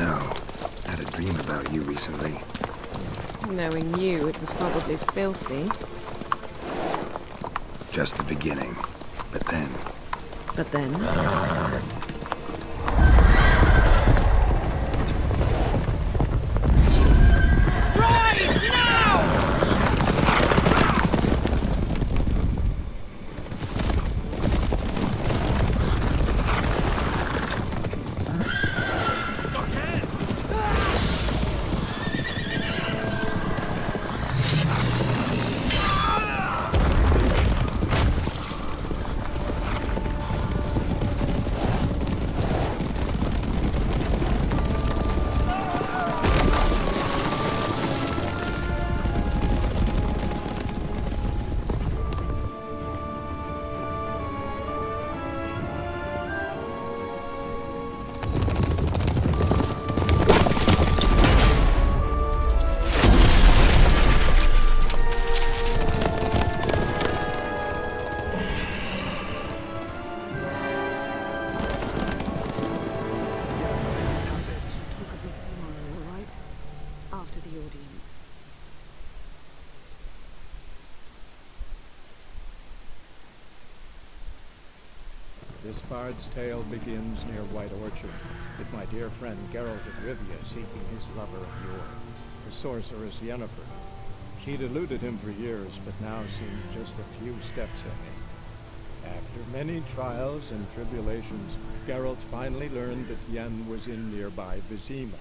know. Had a dream about you recently. Knowing you, it was probably filthy. Just the beginning. But then... But then... This bard's tale begins near White Orchard, with my dear friend Geralt of Rivia seeking his lover of yore, the sorceress Yennefer. She'd eluded him for years, but now seemed just a few steps ahead. After many trials and tribulations, Geralt finally learned that Yen was in nearby Vizima.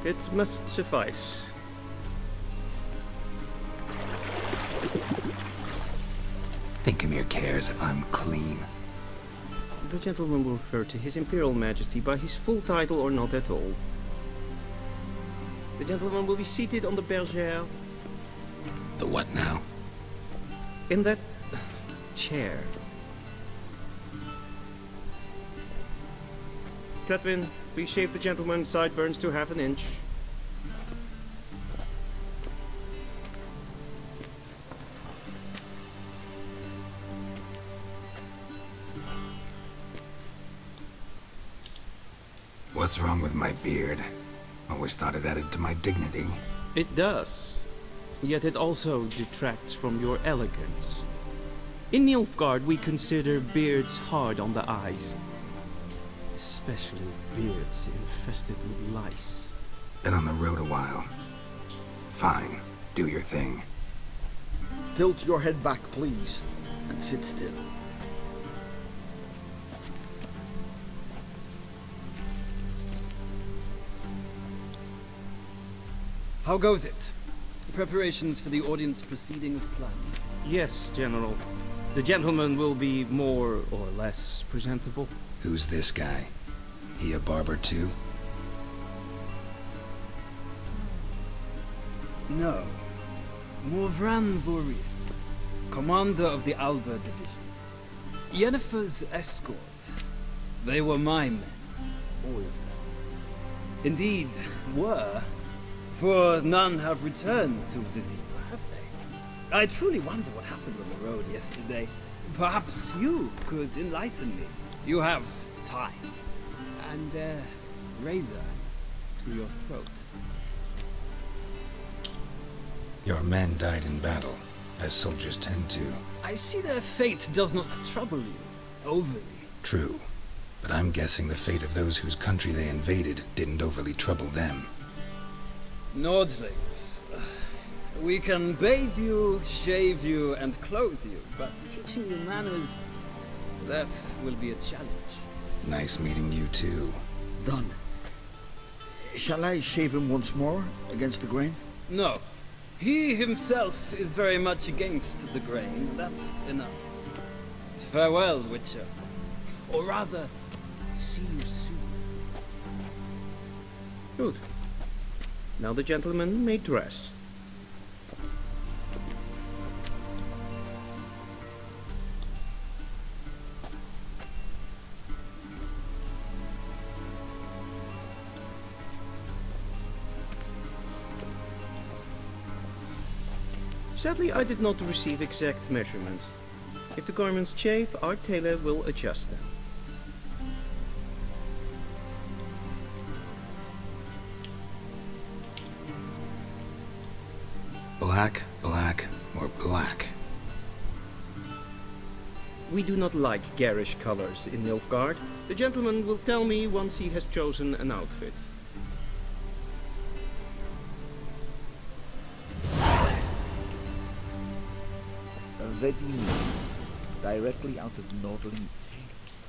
It must suffice. Thinkamir cares if I'm clean. The gentleman will refer to His Imperial Majesty by his full title or not at all. The gentleman will be seated on the bergère. The what now? In that chair. Catwin, please shave the gentleman's sideburns to half an inch. What's wrong with my beard? Always thought it added to my dignity. It does. Yet it also detracts from your elegance. In Nilfgaard, we consider beards hard on the eyes. Especially beards infested with lice. Been on the road a while. Fine. Do your thing. Tilt your head back, please, and sit still. How goes it? Preparations for the audience proceeding as planned? Yes, General. The gentleman will be more or less presentable. Who's this guy? He a barber too? No. Morvran Voorhis, commander of the Alba Division. Yennefer's escort. They were my men. All of them. Indeed, were. For none have returned to Vizima, have they? I truly wonder what happened on the road yesterday. Perhaps you could enlighten me. You have time. And razor to your throat. Your men died in battle, as soldiers tend to. I see their fate does not trouble you overly. True, but I'm guessing the fate of those whose country they invaded didn't overly trouble them. Nordlings. We can bathe you, shave you, and clothe you, but teaching you manners, that will be a challenge. Nice meeting you too. Done. Shall I shave him once more, against the grain? No. He himself is very much against the grain. That's enough. Farewell, Witcher. Or rather, see you soon. Good. Now the gentleman may dress. Sadly, I did not receive exact measurements. If the garments chafe, our tailor will adjust them. Black, black, or black? We do not like garish colors in Nilfgaard. The gentleman will tell me once he has chosen an outfit. Ready meal, directly out of Nordling Tales.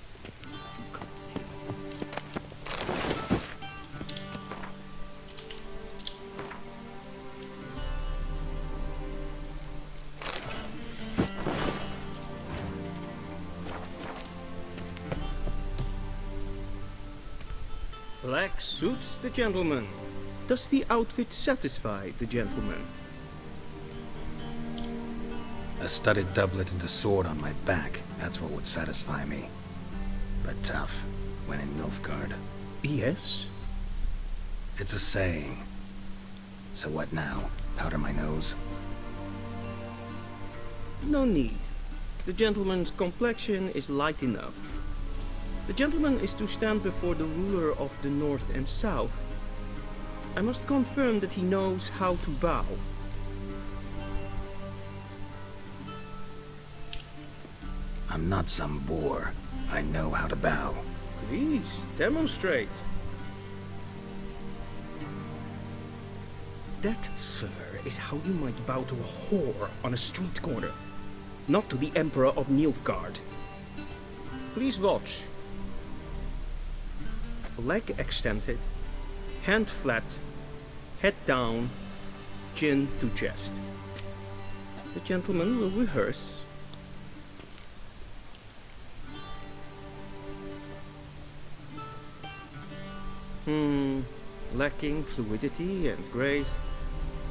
Inconceivable. Black suits the gentleman. Does the outfit satisfy the gentleman? A studded doublet and a sword on my back, that's what would satisfy me. But tough, when in Nilfgaard. Yes. It's a saying. So what now? Powder my nose? No need. The gentleman's complexion is light enough. The gentleman is to stand before the ruler of the North and South. I must confirm that he knows how to bow. I'm not some boor. I know how to bow. Please, demonstrate. That, sir, is how you might bow to a whore on a street corner, not to the Emperor of Nilfgaard. Please watch. Leg extended, hand flat, head down, chin to chest. The gentleman will rehearse. Lacking fluidity and grace.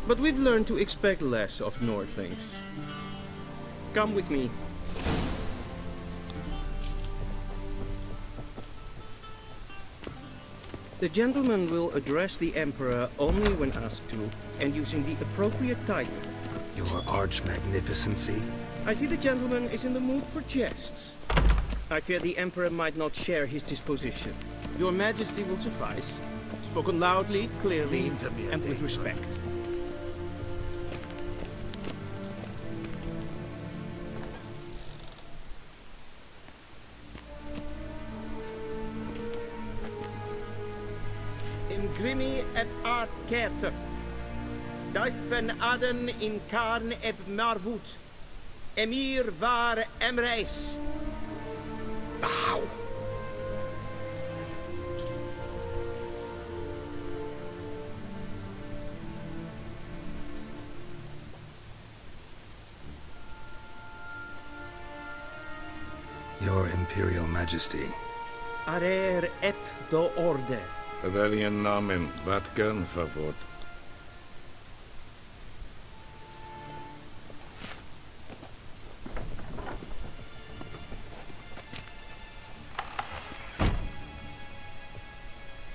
But we've learned to expect less of Nordlings. Come with me. The gentleman will address the Emperor only when asked to, and using the appropriate title. Your arch-magnificency? I see the gentleman is in the mood for jests. I fear the Emperor might not share his disposition. Your Majesty will suffice. Spoken loudly, clearly, and with respect. In grimi et art kerzer. Duiven aden in karn eb marvoet. Emir var emreis. Bow! Your Imperial Majesty. Arer ep do orde. Welchen Namen? Wat gern favor?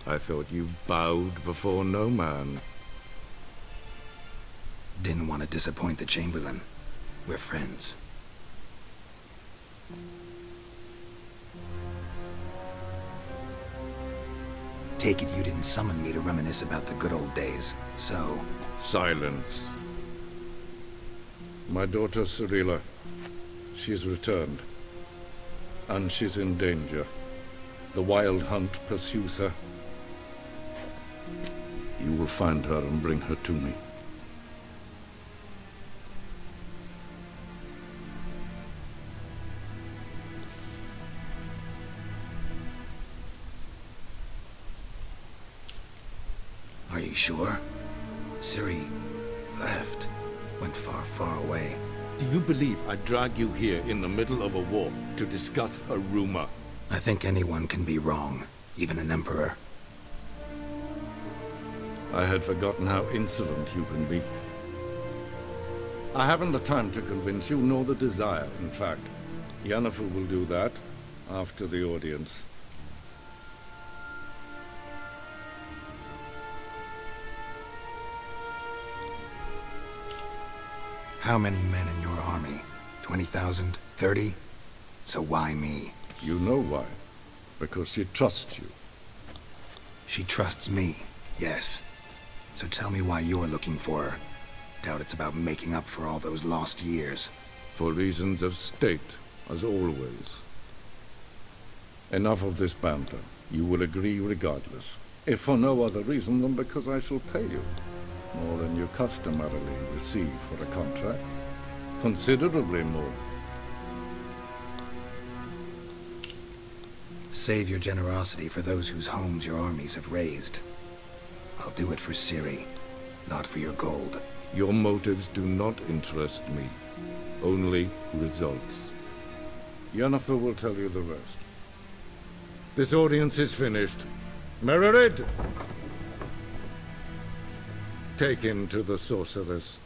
I thought you bowed before no man. Didn't want to disappoint the Chamberlain. We're friends. Take it you didn't summon me to reminisce about the good old days, so... Silence. My daughter Cirilla, she's returned. And she's in danger. The Wild Hunt pursues her. You will find her and bring her to me. Are you sure? Ciri left. Went far, far away. Do you believe I drag you here in the middle of a war to discuss a rumor? I think anyone can be wrong, even an emperor. I had forgotten how insolent you can be. I haven't the time to convince you, nor the desire, in fact. Yennefer will do that after the audience. How many men in your army? 20,000? 30? So why me? You know why. Because she trusts you. She trusts me, yes. So tell me why you're looking for her. Doubt it's about making up for all those lost years. For reasons of state, as always. Enough of this banter. You will agree regardless. If for no other reason than because I shall pay you. More than you customarily receive for a contract. Considerably more. Save your generosity for those whose homes your armies have razed. I'll do it for Ciri, not for your gold. Your motives do not interest me. Only results. Yennefer will tell you the rest. This audience is finished. Mererid! Take him to the sorceress.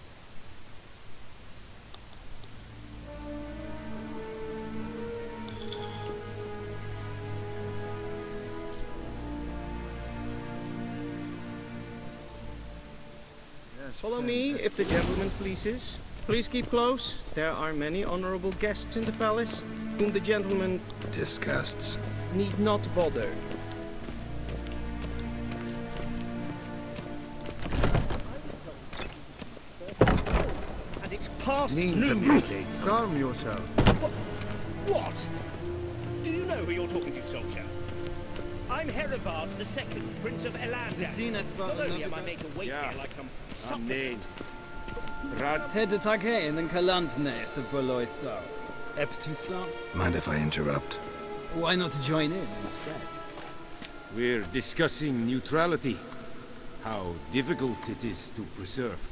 Follow me, if the gentleman pleases. Please keep close. There are many honorable guests in the palace, whom the gentleman Disgusts. need not bother. And it's past noon. Calm yourself. What? Do you know who you're talking to, soldier? I'm Herivard II, Prince of Elandria. Gesehen, es war Not only am I made to wait here like some supplicant. Ted Take in den Kalantnes of Voloisau. Eptusan? Mind if I interrupt? Why not join in instead? We're discussing neutrality. How difficult it is to preserve.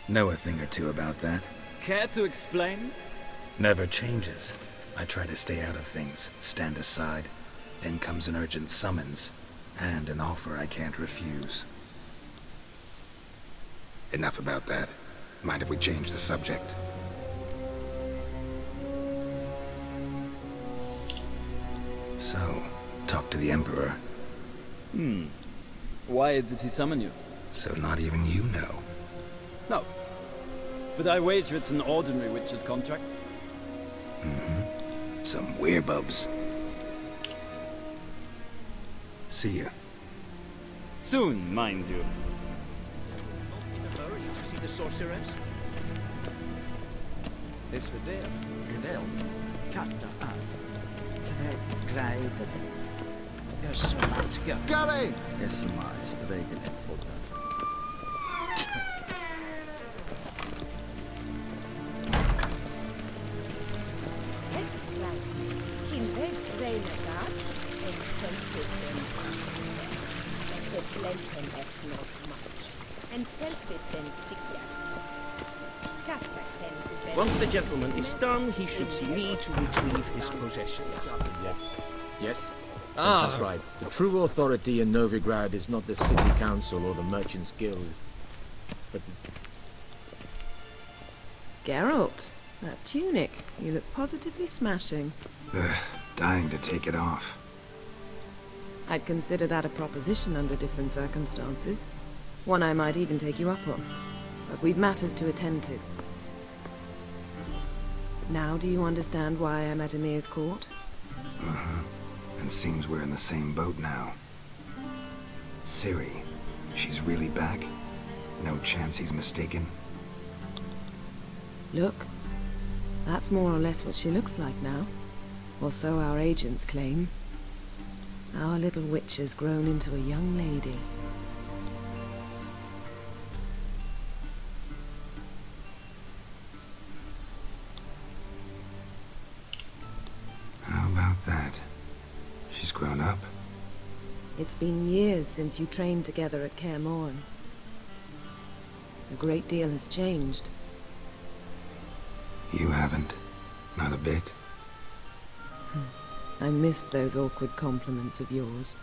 Know a thing or two about that. Care to explain? Never changes. I try to stay out of things, stand aside. Then comes an urgent summons, and an offer I can't refuse. Enough about that. Mind if we change the subject? So, talk to the Emperor. Why did he summon you? So not even you know. No. But I wager it's an ordinary witch's contract. Some werebubs. See ya. Soon, mind you. In a hurry to see the sorceress? Is we där Gudel katta allt. Grejer. Jag smatska. Gary! SMS stregen ett foto. Once the gentleman is done, he should see me to retrieve his possessions. Yes? That's right. The true authority in Novigrad is not the city council or the merchants' guild, but Geralt, that tunic. You look positively smashing. Dying to take it off. I'd consider that a proposition under different circumstances. One I might even take you up on. But we've matters to attend to. Now do you understand why I'm at Emir's court? And seems we're in the same boat now. Ciri, she's really back? No chance he's mistaken? Look, that's more or less what she looks like now. Or so our agents claim. Our little witch has grown into a young lady. How about that? She's grown up? It's been years since you trained together at Kaer Morhen. A great deal has changed. You haven't. Not a bit. I missed those awkward compliments of yours.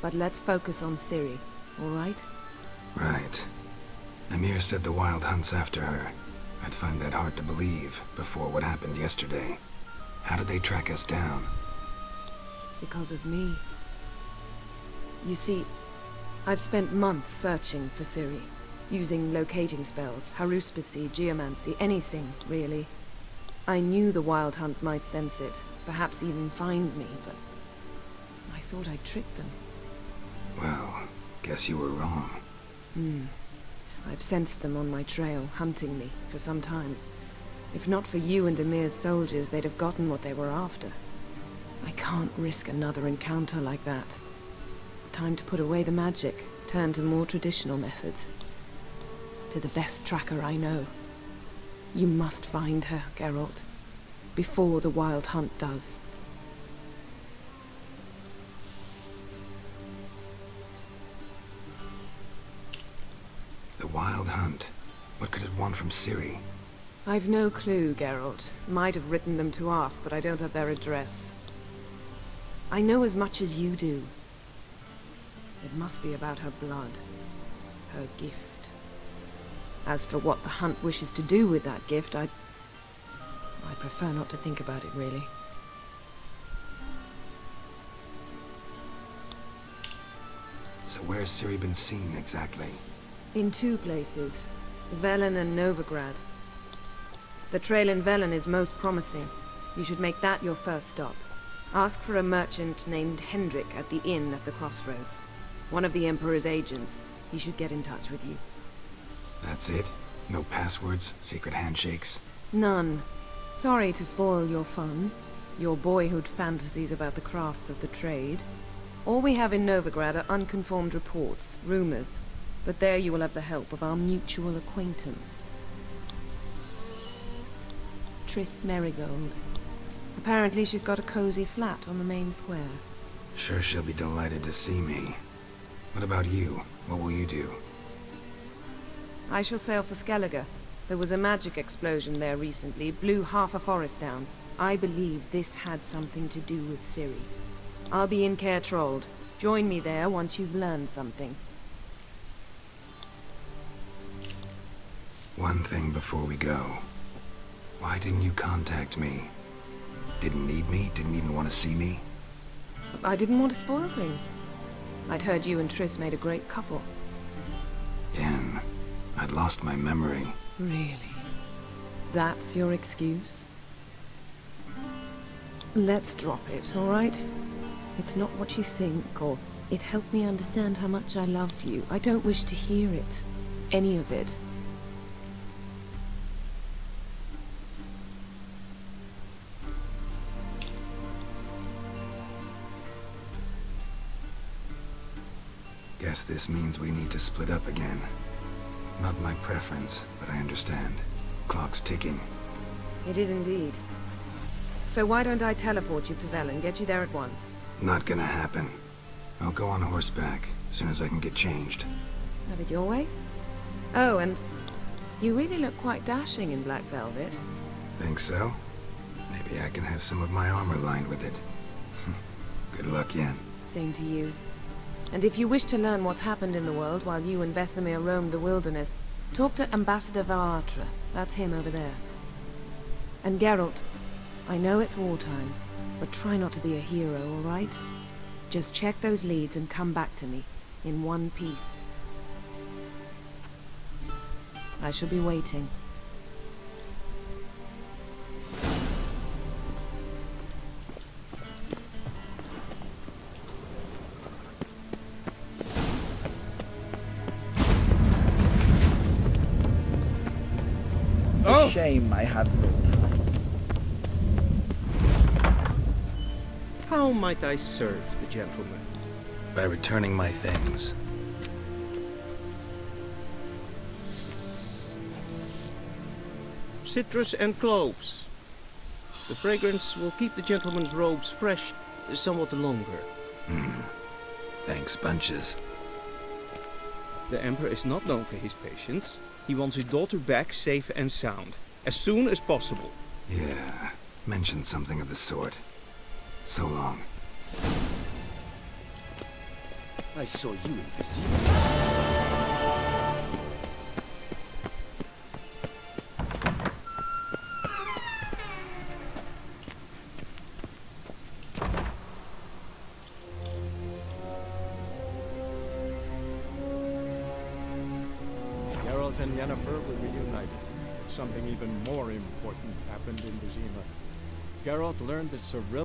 But let's focus on Ciri, all right? Right. Emir said the Wild Hunt's after her. I'd find that hard to believe before what happened yesterday. How did they track us down? Because of me. You see, I've spent months searching for Ciri, using locating spells, haruspicy, geomancy, anything, really. I knew the Wild Hunt might sense it, perhaps even find me, but I thought I'd tricked them. Well, guess you were wrong. I've sensed them on my trail, hunting me, for some time. If not for you and Emir's soldiers, they'd have gotten what they were after. I can't risk another encounter like that. It's time to put away the magic, turn to more traditional methods. To the best tracker I know. You must find her, Geralt. Before the Wild Hunt does. The Wild Hunt? What could it want from Ciri? I've no clue, Geralt. Might have written them to ask, but I don't have their address. I know as much as you do. It must be about her blood. Her gift. As for what the Hunt wishes to do with that gift, I prefer not to think about it, really. So where's Ciri been seen, exactly? In 2 places. Velen and Novigrad. The trail in Velen is most promising. You should make that your first stop. Ask for a merchant named Hendrik at the inn at the crossroads. One of the Emperor's agents. He should get in touch with you. That's it? No passwords? Secret handshakes? None. Sorry to spoil your fun. Your boyhood fantasies about the crafts of the trade. All we have in Novigrad are unconfirmed reports, rumors. But there you will have the help of our mutual acquaintance. Triss Merigold. Apparently she's got a cozy flat on the main square. Sure she'll be delighted to see me. What about you? What will you do? I shall sail for Skellige. There was a magic explosion there recently, blew half a forest down. I believe this had something to do with Ciri. I'll be in Caer Trolde. Join me there once you've learned something. One thing before we go. Why didn't you contact me? Didn't need me? Didn't even want to see me? I didn't want to spoil things. I'd heard you and Triss made a great couple. Yen, I'd lost my memory. Really? That's your excuse? Let's drop it, all right? It's not what you think, or it helped me understand how much I love you. I don't wish to hear it. Any of it. Guess this means we need to split up again. Not my preference, but I understand. Clock's ticking. It is indeed. So why don't I teleport you to Velen, get you there at once? Not gonna happen. I'll go on horseback, as soon as I can get changed. Have it your way? Oh, and you really look quite dashing in black velvet. Think so? Maybe I can have some of my armor lined with it. Good luck, Yen. Same to you. And if you wish to learn what's happened in the world while you and Vesemir roamed the wilderness, talk to Ambassador Varatra. That's him over there. And Geralt, I know it's wartime, but try not to be a hero, all right? Just check those leads and come back to me, in one piece. I shall be waiting. A shame I have no time. How might I serve the gentleman? By returning my things. Citrus and cloves. The fragrance will keep the gentleman's robes fresh somewhat longer. Thanks, bunches. The Emperor is not known for his patience. He wants his daughter back safe and sound, as soon as possible. Yeah, mentioned something of the sort. So long. I saw you in Vizima. Geralt and Yennefer were reunited, but something even more important happened in Vizima. Geralt learned that Cyril